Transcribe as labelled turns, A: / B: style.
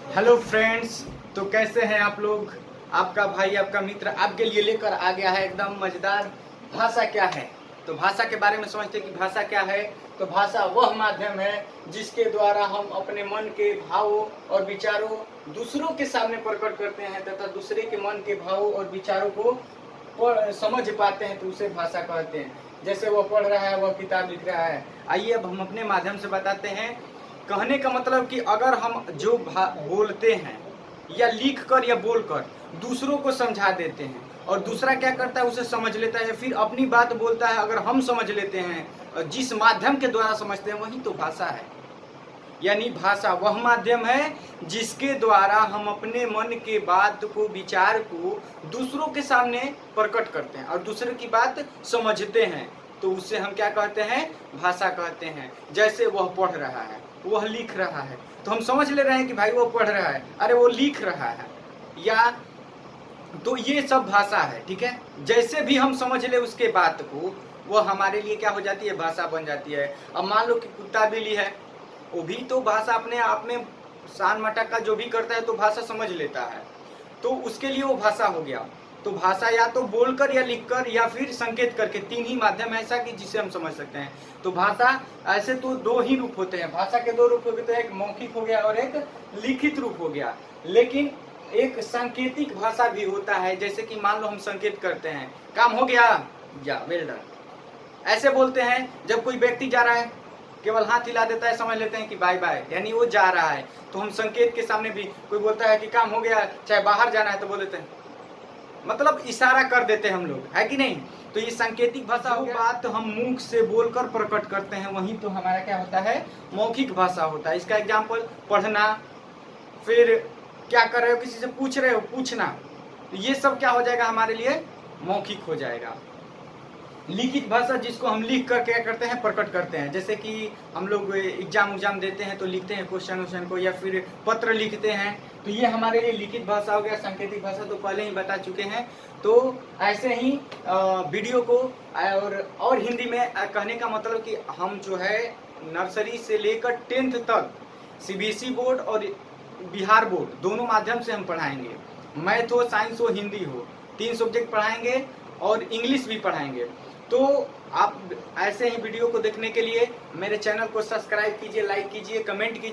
A: Hello friends. तो कैसे हैं आप लोग। आपका भाई आपका मित्र आपके लिए लेकर आ गया है एकदम मजेदार। भाषा क्या है। तो भाषा के बारे में समझते हैं कि भाषा क्या है। तो भाषा वह माध्यम है जिसके द्वारा हम अपने मन के भावों और विचारों दूसरों के सामने प्रकट करते हैं तथा दूसरे के मन के भावों और विचारों को समझ पाते हैं, तो उसे भाषा कहते हैं। जैसे वह पढ़ रहा है, वह किताब लिख रहा है। आइए अब हम अपने माध्यम से बताते हैं। कहने का मतलब कि अगर हम जो बोलते हैं या लिख कर या बोलकर दूसरों को समझा देते हैं और दूसरा क्या करता है उसे समझ लेता है, फिर अपनी बात बोलता है, अगर हम समझ लेते हैं और जिस माध्यम के द्वारा समझते हैं वही तो भाषा है। यानी भाषा वह माध्यम है जिसके द्वारा हम अपने मन के बात को विचार को दूसरों के सामने प्रकट करते हैं और दूसरे की बात समझते हैं, तो उससे हम क्या कहते हैं, भाषा कहते हैं। जैसे वह पढ़ रहा है, वह लिख रहा है, तो हम समझ ले रहे हैं कि भाई वो पढ़ रहा है, अरे वो लिख रहा है, या तो ये सब भाषा है। ठीक है, जैसे भी हम समझ ले उसके बात को, वो हमारे लिए क्या हो जाती है, भाषा बन जाती है। अब मान लो कि कुत्ता बिल्ली है, वो भी तो भाषा अपने आप में शान मटक का जो भी करता है तो भाषा समझ लेता है, तो उसके लिए वो भाषा हो गया। तो भाषा या तो बोलकर या लिखकर या फिर संकेत करके, तीन ही माध्यम ऐसा कि जिसे हम समझ सकते हैं। तो भाषा ऐसे तो दो ही रूप होते हैं, भाषा के दो रूप होते हैं, एक मौखिक हो गया और एक लिखित रूप हो गया। लेकिन एक सांकेतिक भाषा भी होता है, जैसे कि मान लो हम संकेत करते हैं, काम हो गया, या वेल डन, ऐसे बोलते हैं। जब कोई व्यक्ति जा रहा है केवल हाथ हिला देता है, समझ लेते हैं कि बाय बाय, यानी वो जा रहा है। तो हम संकेत के सामने भी कोई बोलता है कि काम हो गया, चाहे बाहर जाना है, तो बोल देते हैं, मतलब इशारा कर देते हैं हम लोग, है कि नहीं। तो ये सांकेतिक भाषा हो गया। बात हम मुख से बोलकर प्रकट करते हैं वही तो हमारा क्या होता है, मौखिक भाषा होता है। इसका एग्जाम्पल पढ़ना, फिर क्या कर रहे हो, किसी से पूछ रहे हो, पूछना, तो ये सब क्या हो जाएगा, हमारे लिए मौखिक हो जाएगा। लिखित भाषा जिसको हम लिख कर क्या करते हैं, प्रकट करते हैं। जैसे कि हम लोग एग्जाम देते हैं तो लिखते हैं क्वेश्चन को, या फिर पत्र लिखते हैं, तो ये हमारे लिए लिखित भाषा हो गया। सांकेतिक भाषा तो पहले ही बता चुके हैं। तो ऐसे ही वीडियो को और हिंदी में कहने का मतलब कि हम जो है नर्सरी से लेकर 10th तक सीबीएसई बोर्ड और बिहार बोर्ड दोनों माध्यम से हम पढ़ाएंगे। मैथ हो, साइंस हो, हिंदी हो, 3 सब्जेक्ट पढ़ाएंगे और इंग्लिश भी पढ़ाएंगे। तो आप ऐसे ही वीडियो को देखने के लिए मेरे चैनल को सब्सक्राइब कीजिए, लाइक कीजिए, कमेंट कीजिए।